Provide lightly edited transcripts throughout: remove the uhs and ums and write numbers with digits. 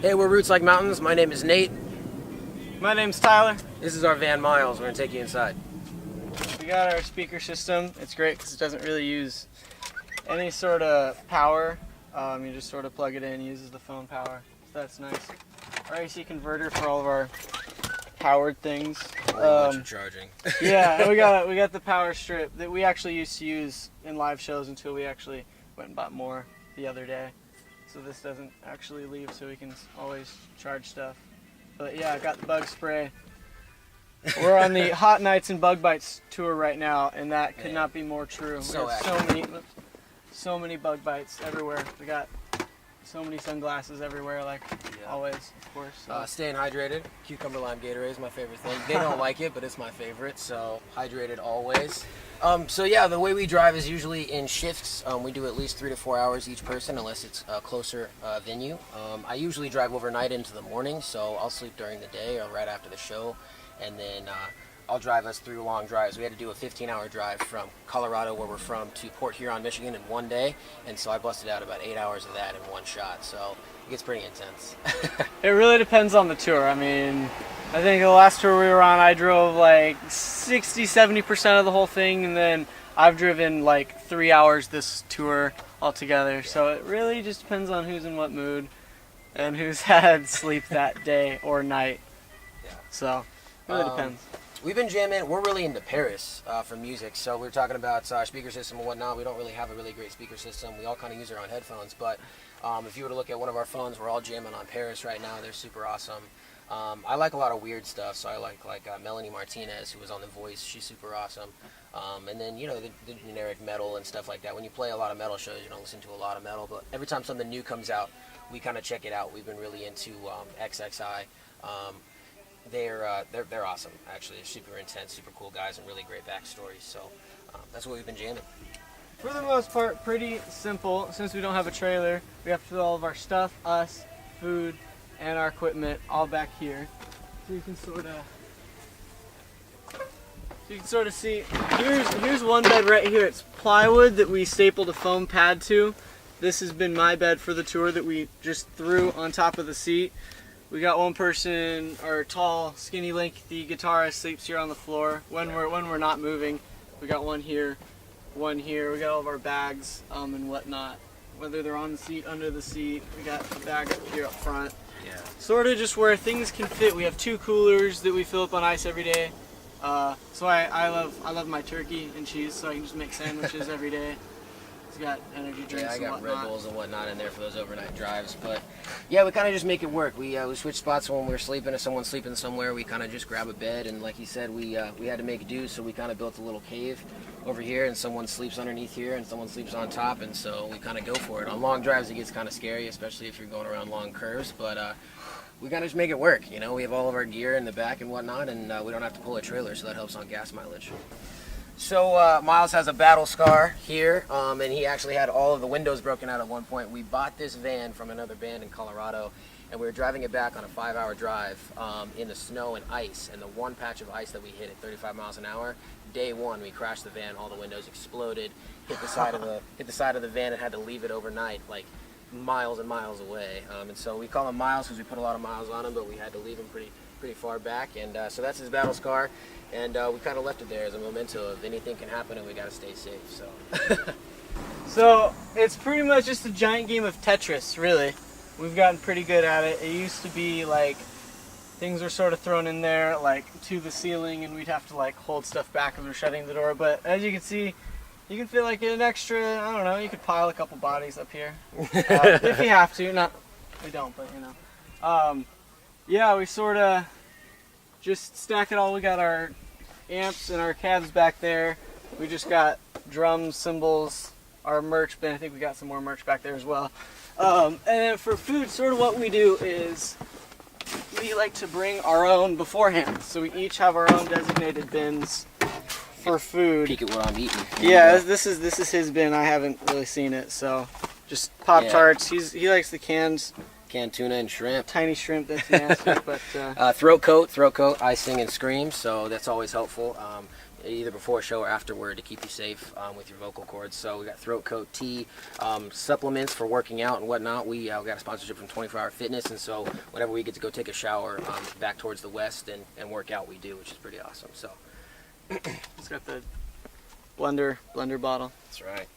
Hey, we're Roots Like Mountains. My name is Nate. My name's Tyler. This is our van Miles. We're gonna take you inside. We got our speaker system. It's great because it doesn't really use any sort of power. You just sort of plug it in, uses the phone power. So that's nice. Our AC converter for all of our powered things. Charging. Yeah, and we got the power strip that we actually used to use in live shows until we actually went and bought more the other day. So this doesn't actually leave, so we can always charge stuff. But yeah, I got the bug spray. We're on the Hot Nights and Bug Bites tour right now, and that could not be more true. So we have so many bug bites everywhere. We got so many sunglasses everywhere, like always, of course. So. Staying hydrated. Cucumber lime Gatorade is my favorite thing. They don't like it, but it's my favorite, so hydrated always. So yeah, the way we drive is usually in shifts. We do at least 3 to 4 hours each person, unless it's a closer venue. I usually drive overnight into the morning, so I'll sleep during the day or right after the show, and then I'll drive us through long drives. We had to do a 15-hour drive from Colorado, where we're from, to Port Huron, Michigan in one day, and so I busted out about 8 hours of that in one shot, so it gets pretty intense. It really depends on the tour. I mean, I think the last tour we were on, I drove like 60-70% of the whole thing, and then I've driven like 3 hours this tour altogether, so it really just depends on who's in what mood and who's had sleep that day or night. Yeah. So it really depends. We've been jamming. We're really into Paris for music. So we were talking about speaker system and whatnot. We don't really have a really great speaker system. We all kind of use our own headphones. But if you were to look at one of our phones, we're all jamming on Paris right now. They're super awesome. I like a lot of weird stuff. So I like Melanie Martinez, who was on The Voice. She's super awesome. And then, you know, the generic metal and stuff like that. When you play a lot of metal shows, you don't listen to a lot of metal. But every time something new comes out, we kind of check it out. We've been really into XXI. They're awesome, actually. They're super intense, super cool guys, and really great backstories. So that's what we've been jamming. For the most part, pretty simple. Since we don't have a trailer, we have to put all of our stuff, us, food, and our equipment all back here. So you can sort of see. Here's one bed right here. It's plywood that we stapled a foam pad to. This has been my bed for the tour that we just threw on top of the seat. We got one person, our tall, skinny lengthy guitarist sleeps here on the floor when we're not moving. We got one here, one here. We got all of our bags and whatnot. Whether they're on the seat, under the seat. We got the bag up here up front. Yeah. Sort Sort of just where things can fit. We have 2 coolers that we fill up on ice every day. So I love my turkey and cheese, so I can just make sandwiches every day. It's got energy drinks. I got and whatnot. Red Bulls and whatnot in there for those overnight drives. But yeah, we kind of just make it work. We switch spots when we're sleeping. If someone's sleeping somewhere, we kind of just grab a bed. And like he said, we had to make do, so we kind of built a little cave over here, and someone sleeps underneath here, and someone sleeps on top, and so we kind of go for it. On long drives, it gets kind of scary, especially if you're going around long curves. But we kind of just make it work. You know, we have all of our gear in the back and whatnot, and we don't have to pull a trailer, so that helps on gas mileage. So Miles has a battle scar here, and he actually had all of the windows broken out at one point. We bought this van from another band in Colorado, and we were driving it back on a 5-hour drive in the snow and ice, and the one patch of ice that we hit at 35 miles an hour, day one, we crashed the van, all the windows exploded, hit the side of the van, and had to leave it overnight, like miles and miles away. And so we call him Miles because we put a lot of miles on him, but we had to leave him pretty far back, and so that's his battle scar. And we kind of left it there as a memento of anything can happen, and we got to stay safe. So, So it's pretty much just a giant game of Tetris, really. We've gotten pretty good at it. It used to be like things were sort of thrown in there, like to the ceiling, and we'd have to like hold stuff back when we're shutting the door. But as you can see, you can feel like an extra. I don't know. You could pile a couple bodies up here if you have to. Not, we don't, but you know. Yeah, we sort of just stack it all. We got our amps and our cabs back there. We just got drums, cymbals, our merch bin. I think we got some more merch back there as well. And then for food, sort of what we do is we like to bring our own beforehand. So we each have our own designated bins for food. peek at what I'm eating. Yeah, this is his bin. I haven't really seen it, so just Pop-Tarts. He likes the canned canned tuna and shrimp. Tiny shrimp, that's nasty, but Throat coat, I sing and scream, so that's always helpful. Either before a show or afterward to keep you safe with your vocal cords. So we got throat coat, tea, supplements for working out and whatnot. We got a sponsorship from 24 Hour Fitness, and so whenever we get to go take a shower back towards the west and work out, we do, which is pretty awesome. So it's got the blender bottle. that's right.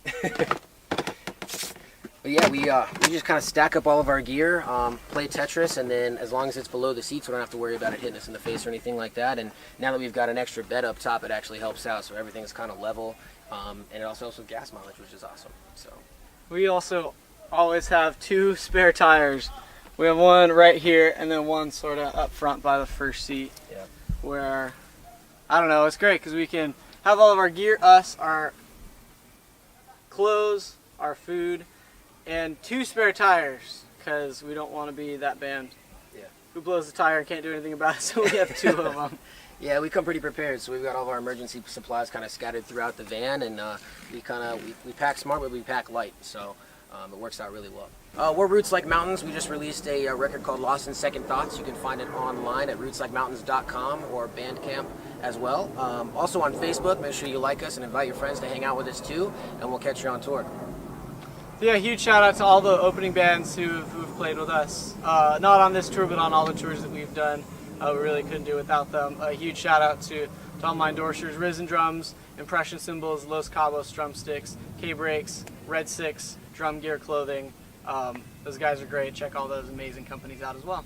But yeah, we just kind of stack up all of our gear, play Tetris, and then as long as it's below the seats, we don't have to worry about it hitting us in the face or anything like that. And now that we've got an extra bed up top, it actually helps out, so everything is kind of level, and it also helps with gas mileage, which is awesome. So We also always have 2 spare tires. We have one right here, and then one sort of up front by the first seat. Yeah. Where, I don't know, it's great because we can have all of our gear, our clothes, our food, and 2 spare tires because we don't want to be that band who blows the tire and can't do anything about it, so we have 2 of them. Yeah, we come pretty prepared, so we've got all of our emergency supplies kind of scattered throughout the van, and we pack smart, but we pack light, so it works out really well. We're Roots Like Mountains. We just released a record called Lost in Second Thoughts. You can find it online at rootslikemountains.com or Bandcamp as well. Also on Facebook, make sure you like us and invite your friends to hang out with us too, and we'll catch you on tour. Yeah, huge shout out to all the opening bands who've played with us. Not on this tour, but on all the tours that we've done. We really couldn't do without them. A huge shout out to all my endorsers, Risen Drums, Impression Cymbals, Los Cabos Drumsticks, K-Brakes, Red 6, Drum Gear Clothing. Those guys are great. Check all those amazing companies out as well.